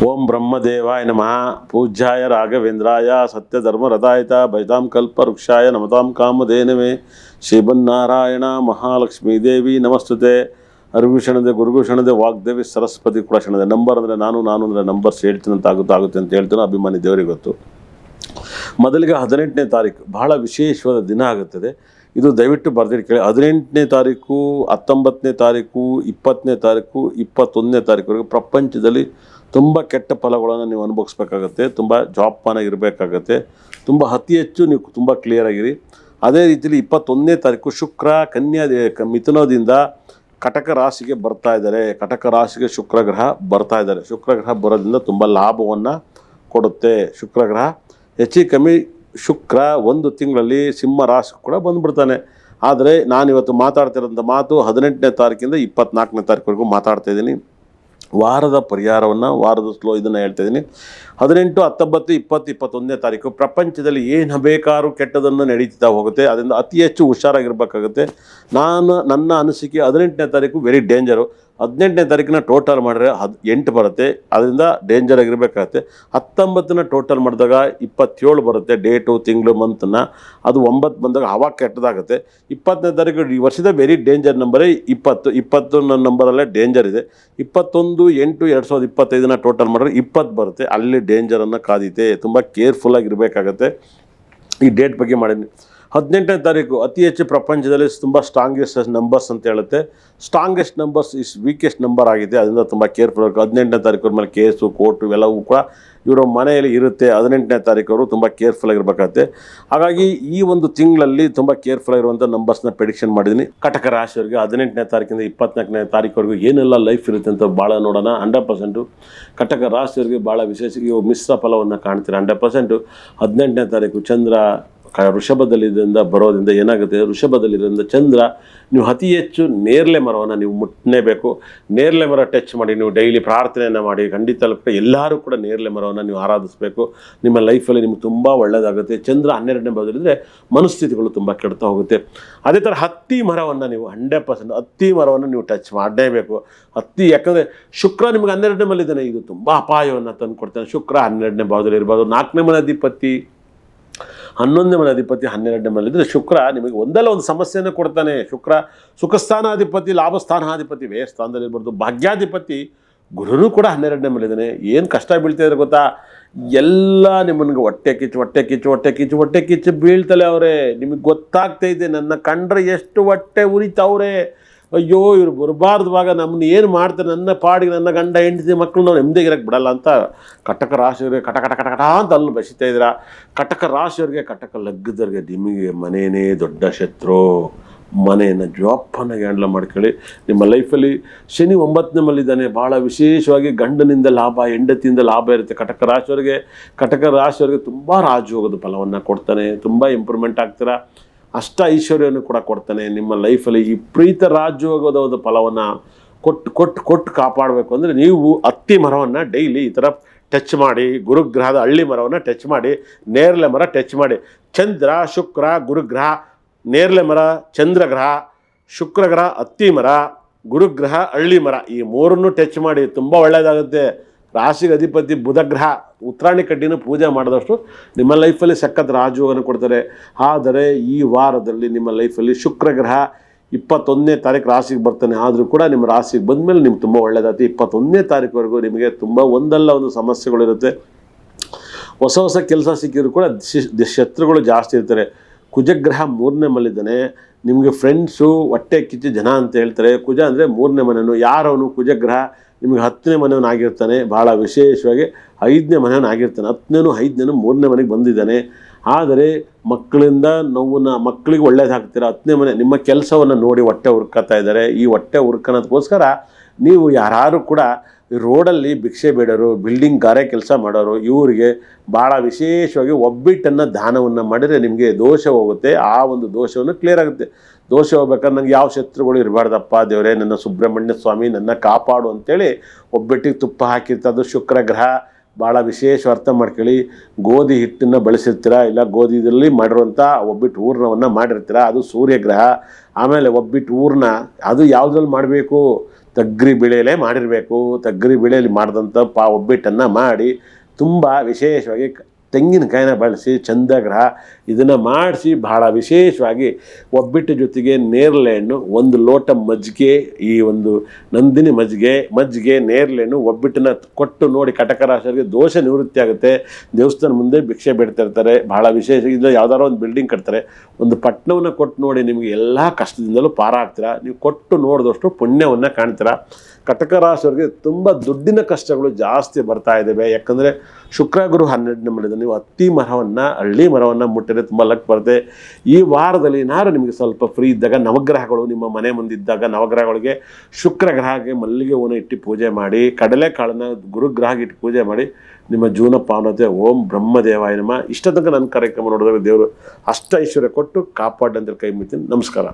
ಓಂ ಬ್ರಹ್ಮದೇವಾಯ ನಮಃ. ಪೂಜ್ಯಾಯ ರಾಘವೇಂದ್ರಾಯ ಸತ್ಯಧರ್ಮರಥಾಯತ ಭಜತಾಂ ಕಲ್ಪವೃಕ್ಷಾಯ ನಮತಾಂ ಕಾಮಧೇನವೇ ಶ್ರೀಮನ್ನಾರಾಯಣ ಮಹಾಲಕ್ಷ್ಮೀ ದೇವಿ ನಮಸ್ತುತೆ. ಅರ್ವಿಷಣದೆ ಗುರುಗುಷಣದೆ ವಾಗ್ದೇವಿ ಸರಸ್ವತಿ ಕೂಡ ಕ್ಷಣದೆ. ನಂಬರ್ ಅಂದರೆ ನಾನು ಅಂದರೆ ನಂಬರ್ಸ್ ಹೇಳ್ತೀನಿ ಅಂತ ಆಗುತ್ತೆ ಅಂತ ಹೇಳ್ತೇನೆ. ಅಭಿಮಾನಿ ದೇವರಿಗೆ ಗೊತ್ತು. ಮೊದಲಿಗೆ 18ನೇ ತಾರೀಕು ಬಹಳ ವಿಶೇಷವಾದ ದಿನ ಆಗುತ್ತದೆ. ಇದು ದಯವಿಟ್ಟು ಬರೆದಿಟ್ಟು ಕೇಳಿ. 18ನೇ ತಾರೀಕು, 19ನೇ ತಾರೀಕು, 20ನೇ ತಾರೀಕು, 21ನೇ ತಾರೀಕುವರೆಗೆ ಪ್ರಪಂಚದಲ್ಲಿ ತುಂಬ ಕೆಟ್ಟ ಫಲಗಳನ್ನು ನೀವು ಅನುಭವಿಸ್ಬೇಕಾಗತ್ತೆ. ತುಂಬ ಜವಾಬ್ದಾರಿಯಾಗಿರಬೇಕಾಗತ್ತೆ. ತುಂಬ ಅತಿ ಹೆಚ್ಚು ನೀವು ತುಂಬ ಕ್ಲಿಯರಾಗಿರಿ. ಅದೇ ರೀತಿಯಲ್ಲಿ 21ನೇ ತಾರೀಕು ಶುಕ್ರ ಮಿಥುನದಿಂದ ಕಟಕ ರಾಶಿಗೆ ಬರ್ತಾ ಇದ್ದಾರೆ. ಕಟಕ ರಾಶಿಗೆ ಶುಕ್ರ ಗ್ರಹ ಬರ್ತಾ ಇದ್ದಾರೆ. ಶುಕ್ರ ಗ್ರಹ ಬರೋದ್ರಿಂದ ತುಂಬ ಲಾಭವನ್ನು ಕೊಡುತ್ತೆ. ಶುಕ್ರ ಗ್ರಹ ಹೆಚ್ಚು ಕಮ್ಮಿ ಶುಕ್ರ ಒಂದು ತಿಂಗಳಲ್ಲಿ ಸಿಂಹ ರಾಶಿ ಕೂಡ ಬಂದುಬಿಡ್ತಾನೆ. ಆದರೆ ನಾನಿವತ್ತು ಮಾತಾಡ್ತಿರೋಂಥ ಮಾತು 18ನೇ ತಾರೀಕಿಂದ 24ನೇ ತಾರೀಕುವರೆಗೂ ಮಾತಾಡ್ತಾ ಇದ್ದೀನಿ. ವಾರದ ಪರಿಹಾರವನ್ನು, ವಾರದ ಇದನ್ನು ಹೇಳ್ತಾ ಇದ್ದೀನಿ. 18, 19, 20, 21ನೇ ತಾರೀಕು ಪ್ರಪಂಚದಲ್ಲಿ ಏನು ಬೇಕಾದ್ರೂ ಕೆಟ್ಟದನ್ನು ನಡೀತಾ ಹೋಗುತ್ತೆ. ಅದರಿಂದ ಅತಿ ಹೆಚ್ಚು ಹುಷಾರಾಗಿರ್ಬೇಕಾಗುತ್ತೆ. ನನ್ನ ಅನಿಸಿಕೆ 18ನೇ ತಾರೀಕು ವೆರಿ ಡೇಂಜರು. 18ನೇ ತಾರೀಕಿನ ಟೋಟಲ್ ಮಾಡಿದ್ರೆ 8 ಬರುತ್ತೆ. ಅದರಿಂದ ಡೇಂಜರ್ ಆಗಿರಬೇಕಾಗತ್ತೆ. 19ನ ಟೋಟಲ್ ಮಾಡಿದಾಗ 27 ಬರುತ್ತೆ. ಡೇಟು, ತಿಂಗಳು, ಮಂತನ್ನು. ಅದು 9 ಬಂದಾಗ ಅವಾಗ ಕೆಟ್ಟದಾಗುತ್ತೆ. 20ನೇ ತಾರೀಕು ಈ ವರ್ಷದ ವೆರಿ ಡೇಂಜರ್ ನಂಬರೇ 20 ನನ್ನ ನಂಬರಲ್ಲೇ ಡೇಂಜರ್ ಇದೆ. 21/8/2025ನ ಟೋಟಲ್ ಮಾಡಿದ್ರೆ 20 ಬರುತ್ತೆ. ಅಲ್ಲಿ ಡೇಂಜರನ್ನು ಕಾದಿದೆ. ತುಂಬ ಕೇರ್ಫುಲ್ಲಾಗಿರಬೇಕಾಗತ್ತೆ. ಈ ಡೇಟ್ ಬಗ್ಗೆ ಮಾಡಿದ್ದೀನಿ. 18ನೇ ತಾರೀಕು ಅತಿ ಹೆಚ್ಚು ಪ್ರಪಂಚದಲ್ಲಿ ತುಂಬ ಸ್ಟ್ರಾಂಗೆಸ್ಟ್ ನಂಬರ್ಸ್ ಅಂತ ಹೇಳುತ್ತೆ. Strongest numbers is weakest number ಆಗಿದೆ. ಅದರಿಂದ ತುಂಬ ಕೇರ್ಫುಲ್ ಆಗಿ 18ನೇ ತಾರೀಕು ಮೇಲೆ ಕೇಸು, ಕೋರ್ಟು ಇವೆಲ್ಲವೂ ಕೂಡ ಇವರ ಮನೆಯಲ್ಲಿ ಇರುತ್ತೆ. 18ನೇ ತಾರೀಕವರು ತುಂಬ ಕೇರ್ಫುಲ್ ಆಗಿರಬೇಕಾಗತ್ತೆ. ಹಾಗಾಗಿ ಈ ಒಂದು ತಿಂಗಳಲ್ಲಿ ತುಂಬ ಕೇರ್ಫುಲ್ ಆಗಿರುವಂಥ ನಂಬರ್ಸ್ನ ಪ್ರೆಡಿಕ್ಷನ್ ಮಾಡಿದ್ದೀನಿ. ಕಟಕ ರಾಶಿಯವರಿಗೆ 18ನೇ ತಾರೀಕಿಂದ 24ನೇ ತಾರೀಕುವರೆಗೂ ಏನೆಲ್ಲ ಲೈಫ್ ಇರುತ್ತೆ ಅಂತ ಭಾಳ ನೋಡೋಣ. 100% ಕಟಕ ರಾಶಿಯವರಿಗೆ ಭಾಳ ವಿಶೇಷ ಮಿಶ್ರ ಫಲವನ್ನು ಕಾಣ್ತೀರ. 100% 18ನೇ ತಾರೀಕು ಚಂದ್ರ ವೃಷಭದಲ್ಲಿದ್ದರಿಂದ ಬರೋದ್ರಿಂದ ಏನಾಗುತ್ತೆ, ವೃಷಭದಲ್ಲಿರೋದ್ರಿಂದ ಚಂದ್ರ ನೀವು ಅತಿ ಹೆಚ್ಚು ನೇರಳೆ ಮರವನ್ನು ನೀವು ಮುಟ್ಟಲೇಬೇಕು. ನೇರಳೆ ಮರ ಟಚ್ ಮಾಡಿ ನೀವು ಡೈಲಿ ಪ್ರಾರ್ಥನೆಯನ್ನು ಮಾಡಿ. ಖಂಡಿತ ಎಲ್ಲರೂ ಕೂಡ ನೇರಳೆ ಮರವನ್ನು ನೀವು ಆರಾಧಿಸಬೇಕು. ನಿಮ್ಮ ಲೈಫಲ್ಲಿ ನಿಮ್ಗೆ ತುಂಬ ಒಳ್ಳೆಯದಾಗುತ್ತೆ. ಚಂದ್ರ 12ನೇ ಭಾವದಲ್ಲಿದ್ದರೆ ಮನಸ್ಥಿತಿಗಳು ತುಂಬ ಕೆಡ್ತಾ ಹೋಗುತ್ತೆ. ಅದೇ ಥರ ಹತ್ತಿ ಮರವನ್ನು ನೀವು 100% ಹತ್ತಿ ಮರವನ್ನು ನೀವು ಟಚ್ ಮಾಡಲೇಬೇಕು. ಯಾಕಂದರೆ ಶುಕ್ರ ನಿಮಗೆ 12ನೇ ಮನೆಯಲ್ಲಿದ್ದಾನೆ. ಇದು ತುಂಬ ಅಪಾಯವನ್ನು ತಂದು ಕೊಡ್ತಾನೆ. ಶುಕ್ರ 12ನೇ ಭಾವದಲ್ಲಿ ಇರ್ಬೋದು. 4ನೇ ಮನೆ ಅಧಿಪತಿ 11ನೇ ಮನೆ ಅಧಿಪತಿ 12ನೇ ಮನೆಯಲ್ಲಿದ್ದರೆ ಶುಕ್ರ ನಿಮಗೆ ಒಂದಲ್ಲ ಒಂದು ಸಮಸ್ಯೆಯನ್ನು ಕೊಡ್ತಾನೆ. ಶುಕ್ರ ಸುಖಸ್ಥಾನಾಧಿಪತಿ, ಲಾಭಸ್ಥಾನಾಧಿಪತಿ ವ್ಯಯಸ್ಥಾನದಲ್ಲಿರ್ಬಾರ್ದು. ಭಾಗ್ಯಾಧಿಪತಿ ಗುರುನೂ ಕೂಡ 12ನೇ ಮನೆಯಿದ್ದಾನೆ. ಏನು ಕಷ್ಟ ಬೀಳ್ತಾಯಿದ್ರೆ ಗೊತ್ತಾ, ಎಲ್ಲ ನಿಮ್ಮನಿಗೆ ಹೊಟ್ಟೆ ಕಿಚ್ಚು ಬೀಳ್ತಲೇ ಅವರೇ. ನಿಮಗೆ ಗೊತ್ತಾಗ್ತೈತೆ, ನನ್ನ ಕಂಡ್ರೆ ಎಷ್ಟು ಹೊಟ್ಟೆ ಉರಿತಾವ್ರೆ. ಅಯ್ಯೋ ಇವ್ರು ಬರಬಾರ್ದುವಾಗ ನಮ್ಮನ್ನು ಏನು ಮಾಡ್ತಾರೆ, ನನ್ನ ಪಾಡಿಗೆ ನನ್ನ ಗಂಡ ಹೆಂಡತಿ ಮಕ್ಕಳು ನಾವು ನೆಮ್ಮದಿಗಿರಕ್ಕೆ ಬಿಡಲ್ಲ ಅಂತ ಕಟಕ ರಾಶಿಯವರಿಗೆ ಕಟ ಅಂತ ಅಲ್ಲಿ ಬಸಿತಾ ಇದ್ದೀರಾ. ಕಟಕ ರಾಶಿಯವರಿಗೆ, ಕಟಕ ಲಗ್ಗದವ್ರಿಗೆ ನಿಮಗೆ ಮನೆಯೇ ದೊಡ್ಡ ಶತ್ರು. ಮನೆಯನ್ನು ಜವಾಬ್ದಾರಿಯಾಗಿ ಹ್ಯಾಂಡಲ್ ಮಾಡ್ಕೊಳ್ಳಿ. ನಿಮ್ಮ ಲೈಫಲ್ಲಿ ಶನಿ 9ನೇ ಮನೆಯಲ್ಲಿದ್ದಾನೆ. ಭಾಳ ವಿಶೇಷವಾಗಿ ಗಂಡನಿಂದ ಲಾಭ, ಹೆಂಡತಿಯಿಂದ ಲಾಭ ಇರುತ್ತೆ. ಕಟಕ ರಾಶಿಯವರಿಗೆ ತುಂಬ ರಾಜಯೋಗದ ಫಲವನ್ನು ಕೊಡ್ತಾನೆ. ತುಂಬ ಇಂಪ್ರೂವ್ಮೆಂಟ್ ಆಗ್ತೀರಾ. ಅಷ್ಟ ಐಶ್ವರ್ಯವನ್ನು ಕೂಡ ಕೊಡ್ತಾನೆ. ನಿಮ್ಮ ಲೈಫಲ್ಲಿ ಈ ಪ್ರೀತ ರಾಜಯೋಗದ ಫಲವನ್ನು ಕೊಟ್ಟು ಕಾಪಾಡಬೇಕು ಅಂದರೆ ನೀವು ಹತ್ತಿ ಮರವನ್ನು ಡೈಲಿ ಈ ಥರ ಟಚ್ ಮಾಡಿ. ಗುರುಗ್ರಹದ ಹಳ್ಳಿ ಮರವನ್ನು ಟಚ್ ಮಾಡಿ. ನೇರಳೆ ಮರ ಟಚ್ ಮಾಡಿ. ಚಂದ್ರ, ಶುಕ್ರ, ಗುರುಗ್ರಹ, ನೇರಳೆ ಮರ, ಚಂದ್ರಗ್ರಹ, ಶುಕ್ರಗ್ರಹ, ಹತ್ತಿ ಮರ, ಗುರುಗ್ರಹ, ಹಳ್ಳಿ ಮರ, ಈ ಮೂರನ್ನು ಟಚ್ ಮಾಡಿ. ತುಂಬ ಒಳ್ಳೆಯದಾಗುತ್ತೆ. ರಾಶಿಗೆ ಅಧಿಪತಿ ಬುಧಗ್ರಹ. ಉತ್ತರಾಣಿ ಕಡ್ಡಿನ ಪೂಜೆ ಮಾಡಿದಷ್ಟು ನಿಮ್ಮ ಲೈಫಲ್ಲಿ ಸಖತ್ ರಾಜಯೋಗವನ್ನು ಕೊಡ್ತಾರೆ. ಆದರೆ ಈ ವಾರದಲ್ಲಿ ನಿಮ್ಮ ಲೈಫಲ್ಲಿ ಶುಕ್ರಗ್ರಹ 21ನೇ ತಾರೀಕು ರಾಶಿಗೆ ಬರ್ತಾನೆ. ಆದರೂ ಕೂಡ ನಿಮ್ಮ ರಾಶಿಗೆ ಬಂದಮೇಲೆ ನಿಮ್ಗೆ ತುಂಬ ಒಳ್ಳೆಯದಾಗುತ್ತೆ. 21ನೇ ತಾರೀಕುವರೆಗೂ ನಿಮಗೆ ತುಂಬ ಒಂದಲ್ಲ ಒಂದು ಸಮಸ್ಯೆಗಳಿರುತ್ತೆ. ಹೊಸ ಕೆಲಸ ಸಿಕ್ಕಿದ್ರು ಕೂಡ ಶತ್ರುಗಳು ಜಾಸ್ತಿ ಇರ್ತಾರೆ. ಕುಜಗ್ರಹ 3ನೇ ಮನೆಯಿದ್ದಾನೆ. ನಿಮಗೆ ಫ್ರೆಂಡ್ಸು ಹೊಟ್ಟೆ ಕಿಚ್ಚು ಜನ ಅಂತ ಹೇಳ್ತಾರೆ. ಕುಜ ಅಂದರೆ 3ನೇ ಮನೆಯೂ. ಯಾರವನು ಕುಜಗ್ರಹ ನಿಮಗೆ 10ನೇ ಮನೆಯವನಾಗಿರ್ತಾನೆ. ಭಾಳ ವಿಶೇಷವಾಗಿ 5ನೇ ಮನೆಯವನಾಗಿರ್ತಾನೆ. 10ನೇನು 5ನೇನು 3ನೇ ಮನೆಗೆ ಬಂದಿದ್ದಾನೆ. ಆದರೆ ಮಕ್ಕಳಿಂದ ಮಕ್ಕಳಿಗೆ ಒಳ್ಳೇದಾಗ್ತೀರ. 10ನೇ ಮನೆ ನಿಮ್ಮ ಕೆಲಸವನ್ನು ನೋಡಿ ಹೊಟ್ಟೆ ಹುರ್ಕೋತಾ ಇದ್ದಾರೆ. ಈ ಹೊಟ್ಟೆ ಹುರ್ಕೋಣದಕ್ಕೋಸ್ಕರ ನೀವು ಯಾರು ಕೂಡ ರೋಡಲ್ಲಿ ಭಿಕ್ಷೆ ಬೇಡೋರು, ಬಿಲ್ಡಿಂಗ್ ಗಾರೆ ಕೆಲಸ ಮಾಡೋರು, ಇವರಿಗೆ ಭಾಳ ವಿಶೇಷವಾಗಿ ಒಬ್ಬಿಟ್ಟನ್ನು ದಾನವನ್ನು ಮಾಡಿದರೆ ನಿಮಗೆ ದೋಷ ಹೋಗುತ್ತೆ. ಆ ಒಂದು ದೋಷವನ್ನು ಕ್ಲಿಯರ್ ಆಗುತ್ತೆ. ದೋಷ ಹೋಗ್ಬೇಕಾದ್ರೆ ನನಗೆ ಯಾವ ಶತ್ರುಗಳು ಇರಬಾರ್ದಪ್ಪ ದೇವರೇ, ನನ್ನ ಸುಬ್ರಹ್ಮಣ್ಯ ಸ್ವಾಮಿ ನನ್ನ ಕಾಪಾಡು ಅಂತೇಳಿ ಒಬ್ಬಟ್ಟಿಗೆ ತುಪ್ಪ ಹಾಕಿರ್ತದೆ. ಅದು ಶುಕ್ರ ಗ್ರಹ. ಭಾಳ ವಿಶೇಷ ಅರ್ಥ ಮಾಡ್ಕೊಳ್ಳಿ. ಗೋಧಿ ಹಿಟ್ಟನ್ನು ಬಳಸಿರ್ತೀರ, ಇಲ್ಲ ಗೋಧಿದಲ್ಲಿ ಮಾಡಿರುವಂಥ ಒಬ್ಬಿಟ್ಟು ಹೂರ್ಣವನ್ನು ಮಾಡಿರ್ತೀರ, ಅದು ಸೂರ್ಯಗ್ರಹ. ಆಮೇಲೆ ಒಬ್ಬಿಟ್ಟು ಹೂರ್ಣ ಅದು ಯಾವುದ್ರಲ್ಲಿ ಮಾಡಬೇಕು, ತಗ್ರಿ ಬೇಳೆಯಲ್ಲೇ ಮಾಡಿರಬೇಕು. ತಗ್ರಿ ಬೇಳೆಯಲ್ಲಿ ಮಾಡಿದಂಥ ಒಬ್ಬಟ್ಟನ್ನು ಮಾಡಿ ತುಂಬ ವಿಶೇಷವಾಗಿ ತೆಂಗಿನಕಾಯಿನ ಬಳಸಿ ಚಂದಗ್ರಹ ಇದನ್ನು ಮಾಡಿಸಿ ಬಹಳ ವಿಶೇಷವಾಗಿ ಒಬ್ಬಟ್ಟು ಜೊತೆಗೆ ನೇರಳೆ ಹಣ್ಣು, 1 ಲೋಟ ಮಜ್ಜಿಗೆ, ಈ ಒಂದು ನಂದಿನಿ ಮಜ್ಜಿಗೆ ನೇರಳೆ ಹಣ್ಣು ಒಬ್ಬಟ್ಟನ್ನ ಕೊಟ್ಟು ನೋಡಿ ಕಟಕ ರಾಶಿಯವರಿಗೆ ದೋಷ ನಿವೃತ್ತಿ ಆಗುತ್ತೆ. ದೇವಸ್ಥಾನ ಮುಂದೆ ಭಿಕ್ಷೆ ಬೇಡ್ತಾ ಇರ್ತಾರೆ. ಬಹಳ ವಿಶೇಷ. ಇದು ಯಾವ್ದಾದ್ರು ಒಂದು ಬಿಲ್ಡಿಂಗ್ ಕಟ್ತಾರೆ, ಒಂದು ಪಟ್ಟಣವನ್ನು ಕೊಟ್ಟು ನೋಡಿ, ನಿಮಗೆ ಎಲ್ಲ ಕಷ್ಟದಿಂದಲೂ ಪಾರ ಆಗ್ತೀರಾ. ನೀವು ಕೊಟ್ಟು ನೋಡಿದಷ್ಟು ಪುಣ್ಯವನ್ನು ಕಾಣ್ತೀರಾ. ಕಟಕ ರಾಶಿಯವರಿಗೆ ತುಂಬ ದುಡ್ಡಿನ ಕಷ್ಟಗಳು ಜಾಸ್ತಿ ಬರ್ತಾ ಇದ್ದಾವೆ. ಯಾಕಂದರೆ ಶುಕ್ರ ಗುರು 12ನೇ ಮನೆಯಲ್ಲಿ ನೀವು ಹಳ್ಳಿ ಮರವನ್ನು ಮುಟ್ಟಿದ್ರೆ ತುಂಬ ಲಕ್ ಬರುತ್ತೆ. ಈ ವಾರದಲ್ಲಿ ಏನಾದ್ರು ನಿಮಗೆ ಸ್ವಲ್ಪ ಫ್ರೀ ಇದ್ದಾಗ ನವಗ್ರಹಗಳು ನಿಮ್ಮ ಮನೆ ಮುಂದಿದ್ದಾಗ ನವಗ್ರಹಗಳಿಗೆ ಶುಕ್ರ ಗ್ರಹಕ್ಕೆ ಮಲ್ಲಿಗೆ ಹೂವನ್ನು ಇಟ್ಟು ಪೂಜೆ ಮಾಡಿ, ಕಡಲೆಕಾಳನ್ನು ಗುರುಗ್ರಹಕ್ಕೆ ಇಟ್ಟು ಪೂಜೆ ಮಾಡಿ ನಿಮ್ಮ ಜೀವನ ಪಾವನತೆ. ಓಂ ಬ್ರಹ್ಮದೇವಾಯ ನಮಃ. ಇಷ್ಟ ತನಕ ನನ್ನ ಕಾರ್ಯಕ್ರಮ ನೋಡಿದಾಗ ದೇವರು ಅಷ್ಟ ಐಶ್ವರ್ಯ ಕೊಟ್ಟು ಕಾಪಾಡಂತ ಕೈ ಮುಗ್ತೀನಿ. ನಮಸ್ಕಾರ.